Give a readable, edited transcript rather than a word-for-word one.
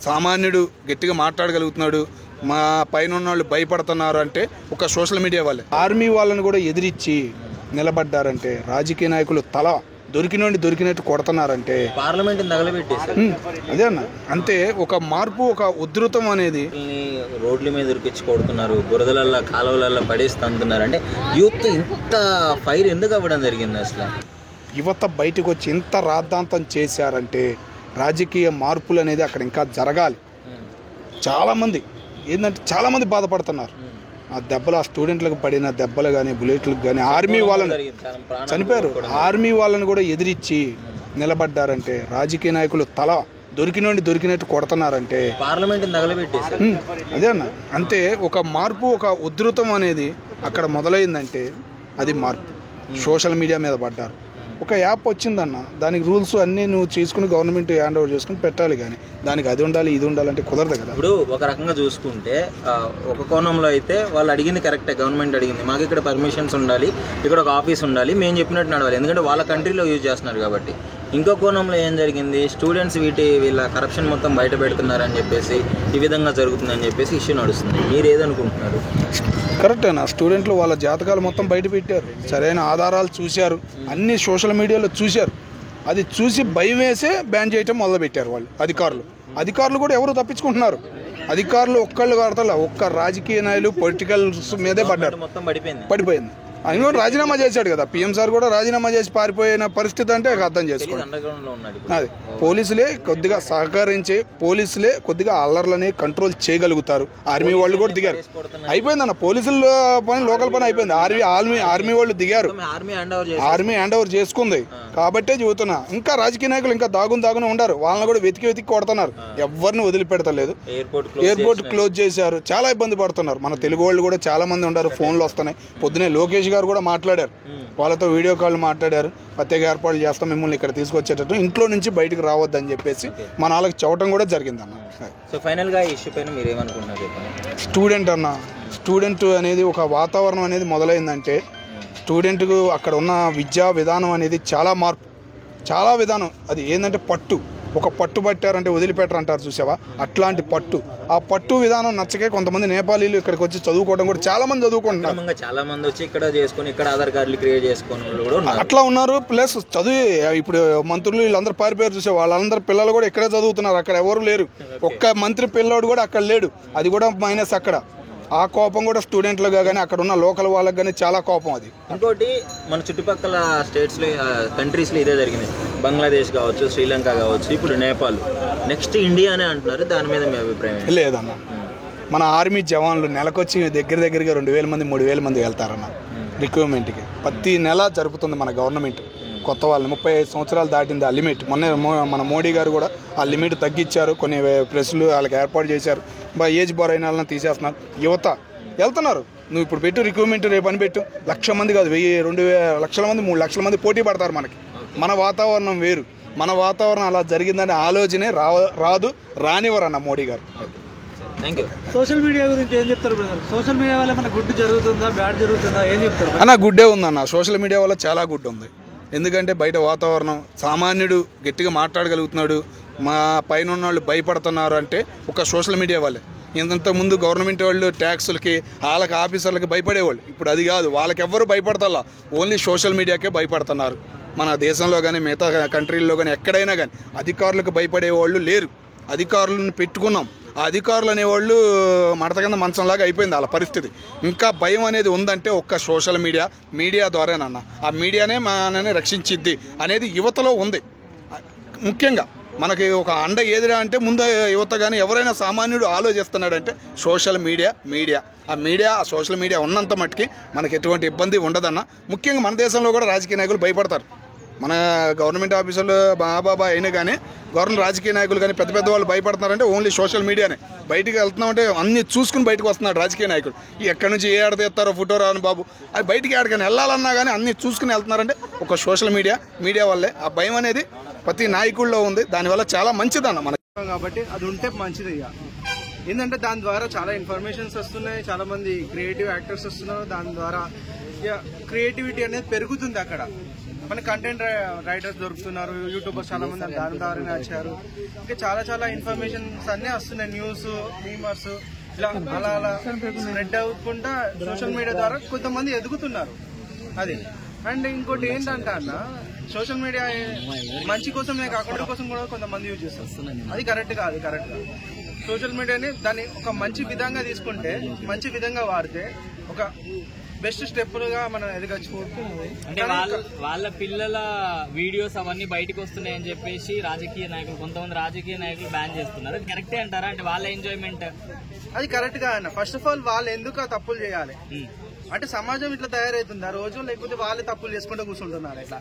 సామాన్యుడు గట్టిగా మాట్లాడగలుగుతున్నాడు, మా పైన ఉన్న వాళ్ళు భయపడుతున్నారు అంటే ఒక సోషల్ మీడియా వాళ్ళే. ఆర్మీ వాళ్ళని కూడా ఎదిరించి నిలబడ్డారంటే, రాజకీయ నాయకులు తల దొరికినట్టు కొడుతున్నారంటే పార్లమెంట్ తగలబెట్టేశారు. అదే అన్న, అంతే ఒక మార్పు, ఒక ఉధృతం అనేది. రోడ్ల మీద ఉరికించి కొడుతున్నారు, బురదలల్లా కాలువలల్లా పడేసి తంతున్నారు. అంటే యూత్ ఇంత ఫైర్ ఎందుకు అవ్వడం జరిగింది? అసలు యువత బయటకు వచ్చి ఇంత రాద్ధాంతం చేశారంటే రాజకీయ మార్పులు అనేది అక్కడ ఇంకా జరగాలి. చాలామంది చాలామంది బాధపడుతున్నారు. ఆ దెబ్బలు, ఆ స్టూడెంట్లకు పడిన దెబ్బలు కానీ, బుల్లెట్లకు కానీ, ఆర్మీ వాళ్ళని చనిపోయారు, ఆర్మీ వాళ్ళని కూడా ఎదిరించి నిలబడ్డారంటే, రాజకీయ నాయకులు తల దొరికినట్టు కొడుతున్నారంటే పార్లమెంట్ తగలబెట్టేశారు. అదే అన్న, అంతే ఒక మార్పు, ఒక ఉధృతం అనేది అక్కడ మొదలైందంటే అది మార్పు. సోషల్ మీడియా మీద పడ్డారు. ఒక యాప్ వచ్చిందన్న, దానికి రూల్స్ అన్నీ నువ్వు చేసుకుని గవర్నమెంట్ హ్యాండ్ ఓవర్ చేసుకుని పెట్టాలి, కానీ దానికి అది ఉండాలి ఇది ఉండాలంటే కుదరదు కదా. ఇప్పుడు ఒక రకంగా చూసుకుంటే ఒక కోణంలో అయితే వాళ్ళు అడిగింది కరెక్టే, గవర్నమెంట్ అడిగింది మాకు ఇక్కడ పర్మిషన్స్ ఉండాలి, ఇక్కడ ఒక ఆఫీస్ ఉండాలి, మేము చెప్పినట్టు నడవాలి, ఎందుకంటే వాళ్ళ కంట్రీలో యూజ్ చేస్తున్నారు కాబట్టి. ఇంకో కోణంలో ఏం జరిగింది, స్టూడెంట్స్ వీళ్ళ కరప్షన్ మొత్తం బయట పెడుతున్నారని చెప్పేసి, ఈ విధంగా జరుగుతుందని చెప్పేసి ఇష్యూ నడుస్తుంది. మీరు ఏదనుకుంటున్నారు? కరెక్టేనా, స్టూడెంట్లు వాళ్ళ జాతకాలు మొత్తం బయట పెట్టారు, సరైన ఆధారాలు చూశారు, అన్ని సోషల్ మీడియాలో చూశారు. అది చూసి భయం వేసే బ్యాన్ చేయటం మొదలుపెట్టారు వాళ్ళు అధికారులు కూడా ఎవరు తప్పించుకుంటున్నారు. అధికారులు ఒక్కళ్ళు కాడతల, ఒక్క రాజకీయ నాయకులు పొలిటికల్స్ మీదే పడ్డారు, మొత్తం పడిపోయింది. ఆయన కూడా రాజీనామా చేశాడు కదా, పిఎం సార్ కూడా రాజీనామా చేసి పారిపోయిన పరిస్థితి అంటే అర్థం చేసుకోండి. అది పోలీసులే కొద్దిగా సహకరించి, పోలీసులే కొద్దిగా అల్లర్లని కంట్రోల్ చేయగలుగుతారు. ఆర్మీ వాళ్ళు కూడా దిగారు, అయిపోయిందన్న పోలీసుల పని, లోకల్ పని అయిపోయింది. ఆర్మీ వాళ్ళు దిగారు, ఆర్మీ హ్యాండ్ ఓవర్ చేసుకుంది కాబట్టే చెబుతున్నా. ఇంకా రాజకీయ నాయకులు ఇంకా దాగుని ఉండారు, వాళ్ళని కూడా వెతికి కొడుతున్నారు, ఎవరిని వదిలిపెడతలేదు. ఎయిర్పోర్ట్ క్లోజ్ చేశారు, చాలా ఇబ్బంది పడుతున్నారు. మన తెలుగు వాళ్ళు కూడా చాలా మంది ఉన్నారు, ఫోన్లు వస్తున్నాయి. పొద్దునే లోకేష్ గారు కూడా మాట్లాడారు, వాళ్ళతో వీడియో కాల్ మాట్లాడారు, ప్రత్యేక ఏర్పాట్లు చేస్తాం మిమ్మల్ని ఇక్కడ తీసుకొచ్చేటట్టు, ఇంట్లో నుంచి బయటకు రావద్దని చెప్పేసి మన వాళ్ళకి చెప్పడం కూడా జరిగిందన్న. సో ఫైనల్ గా ఇష్యూ పైన మీరు ఏమనుకుంటున్నారు? స్టూడెంట్ అనేది ఒక వాతావరణం అనేది మొదలైందంటే, స్టూడెంట్కు అక్కడ ఉన్న విద్యా విధానం అనేది చాలా మార్పు, చాలా విధానం. అది ఏంటంటే ఒక పట్టు పట్టారంటే వదిలిపెట్టరు అంటారు చూసావా, అట్లాంటి పట్టు. ఆ పట్టు విధానం నచ్చకే కొంతమంది నేపాలీలు ఇక్కడికి వచ్చి చదువుకోవడం కూడా చాలా మంది చదువుకుంటున్నారు. చాలా మంది వచ్చి ఇక్కడ చేసుకుని, ఇక్కడ ఆధార్ కార్డులు క్రియేట్ చేసుకుని అట్లా ఉన్నారు. ప్లస్ చదివి ఇప్పుడు మంత్రులు వీళ్ళందరూ పారిపోయారు చూసే, వాళ్ళందరూ పిల్లలు కూడా ఇక్కడే చదువుతున్నారు, అక్కడ ఎవరు లేరు. ఒక్క మంత్రి పిల్లోడు కూడా అక్కడ లేడు, అది కూడా మైనస్ అక్కడ. ఆ కోపం కూడా స్టూడెంట్లుగా కానీ అక్కడ ఉన్న లోకల్ వాళ్ళకి కానీ చాలా కోపం. అది ఇంకోటి, మన చుట్టుపక్కల స్టేట్స్లో, కంట్రీస్లో ఇదే జరిగింది. బంగ్లాదేశ్ కావచ్చు, శ్రీలంక కావచ్చు, ఇప్పుడు నేపాల్, నెక్స్ట్ ఇండియా అనే అంటున్నారు. దాని మీద మీ అభిప్రాయం? లేదన్న, మన ఆర్మీ జవాన్లు నెలకొచ్చి దగ్గరగా 2000 మంది 3000 మంది వెళ్తారన్న రిక్రూట్మెంట్కి. ప్రతి నెల జరుపుతుంది మన గవర్నమెంట్. కొత్త వాళ్ళని 35 సంవత్సరాలు దాటింది ఆ లిమిట్. మన మోడీ గారు కూడా ఆ లిమిట్ తగ్గించారు, కొన్ని ప్రెస్లు వాళ్ళకి ఏర్పాటు చేశారు. ఏజ్ బార్ అయిన వాళ్ళని తీసేస్తున్నారు. యువత వెళ్తున్నారు. నువ్వు ఇప్పుడు పెట్టు రిక్రూట్మెంట్, రేపు అని పెట్టు, 1,00,000 మంది కాదు, 1000, 2,000, లక్షల మంది, 3 లక్షల మంది పోటీ పడతారు. మన వాతావరణం వేరు, మన వాతావరణం అలా జరిగిందనే ఆలోచనే రానివ్వరన్న మోడీ గారు. Thank you. సోషల్ మీడియా గురించి ఏం చెప్తారు బ్రదర్? సోషల్ మీడియా వల్ల మన గుడ్ జరుగుతుందా, బ్యాడ్ జరుగుతుందా, ఏం చెప్తారు అన్న? గుడ్డే ఉందన్న, సోషల్ మీడియా వల్ల చాలా గుడ్ ఉంది. ఎందుకంటే బయట వాతావరణం, సామాన్యుడు గట్టిగా మాట్లాడగలుగుతున్నాడు, మా పైన ఉన్న వాళ్ళు భయపడుతున్నారు అంటే ఒక సోషల్ మీడియా వాళ్ళే. ఇంతకుముందు గవర్నమెంట్ వాళ్ళు ట్యాక్సులకి, వాళ్ళకి ఆఫీసర్లకి భయపడేవాళ్ళు, ఇప్పుడు అది కాదు. వాళ్ళకి ఎవ్వరు భయపడతారా, ఓన్లీ సోషల్ మీడియాకే భయపడుతున్నారు. మన దేశంలో కానీ మిగతా కంట్రీల్లో కానీ ఎక్కడైనా కానీ అధికారులకు భయపడేవాళ్ళు లేరు. అధికారులను పెట్టుకున్నాం, ఆ అధికారులు అనేవాళ్ళు మడత కింద మంచంలాగా అయిపోయింది వాళ్ళ పరిస్థితి. ఇంకా భయం అనేది ఉందంటే ఒక్క సోషల్ మీడియా ద్వారానన్న. ఆ మీడియానే మనని రక్షించిద్ది అనేది యువతలో ఉంది. ముఖ్యంగా మనకి ఒక అండ ఏదిరా అంటే ముందు యువత కానీ ఎవరైనా సామాన్యుడు ఆలోచిస్తున్నాడంటే సోషల్ మీడియా. ఆ సోషల్ మీడియా ఉన్నంత మట్టుకి మనకి ఎటువంటి ఇబ్బంది ఉండదన్న. ముఖ్యంగా మన దేశంలో కూడా రాజకీయ నాయకులు భయపడతారు. మన గవర్నమెంట్ ఆఫీసర్లు బాబా అయినా కానీ గవర్నమెంట్ రాజకీయ నాయకులు కానీ పెద్ద వాళ్ళు భయపడుతున్నారంటే ఓన్లీ సోషల్ మీడియానే. బయటికి వెళ్తున్నామంటే అన్ని చూసుకుని బయటకు వస్తున్నాడు రాజకీయ నాయకుడు. ఎక్కడి నుంచి ఏ ఆడ తెస్తారో ఫోటో రాను బాబు, అది బయటికి ఆడకని వెళ్ళాలన్నా కానీ అన్ని చూసుకుని వెళ్తున్నారంటే ఒక సోషల్ మీడియా వల్లే. ఆ భయం అనేది ప్రతి నాయకుల్లో ఉంది, దానివల్ల చాలా మంచిదన్న మనకి. కాబట్టి అది ఉంటే మంచిది. ఇక ఏంటంటే దాని ద్వారా చాలా ఇన్ఫర్మేషన్స్ వస్తున్నాయి, చాలా మంది క్రియేటివ్ యాక్టర్స్ వస్తున్నారు, దాని ద్వారా క్రియేటివిటీ అనేది పెరుగుతుంది అక్కడ. మన కంటెంట్ రైటర్స్ దొరుకుతున్నారు, యూట్యూబర్స్ చాలా మంది దాని ద్వారానే వచ్చారు. ఇంకా చాలా చాలా ఇన్ఫర్మేషన్స్ అన్నీ వస్తున్నాయి, న్యూస్, రీమర్స్, ఇలా అలా అలా స్ప్రెడ్ అవ్వకుండా సోషల్ మీడియా ద్వారా కొంతమంది ఎదుగుతున్నారు. అది అండ్ ఇంకోటి ఏంటంటే అన్న, సోషల్ మీడియా మంచి కోసమే కాకుండా కోసం కూడా కొంతమంది యూజ్ చేస్తారు. అది కరెక్ట్ కాదు. సోషల్ మీడియాని దాన్ని ఒక మంచి విధంగా తీసుకుంటే, మంచి విధంగా వాడితే ఒక బెస్ట్ స్టెప్లుగా మనం ఎదగచ్చు. అంటే వాళ్ళ పిల్లల వీడియోస్ అవన్నీ బయటకు వస్తున్నాయని చెప్పేసి కొంతమంది రాజకీయ నాయకులు బ్యాన్ చేస్తున్నారు. కరెక్టే అంటారా? అంటే వాళ్ళ ఎంజాయ్మెంట్ అది కరెక్ట్ గా అన్న. ఫస్ట్ ఆఫ్ ఆల్ వాళ్ళు ఎందుకు ఆ తప్పులు చేయాలి? అంటే సమాజం ఇట్లా తయారవుతుంది ఆ రోజు, లేకపోతే వాళ్ళే తప్పులు చేసుకుంటూ కూర్చుంటున్నారు ఇట్లా.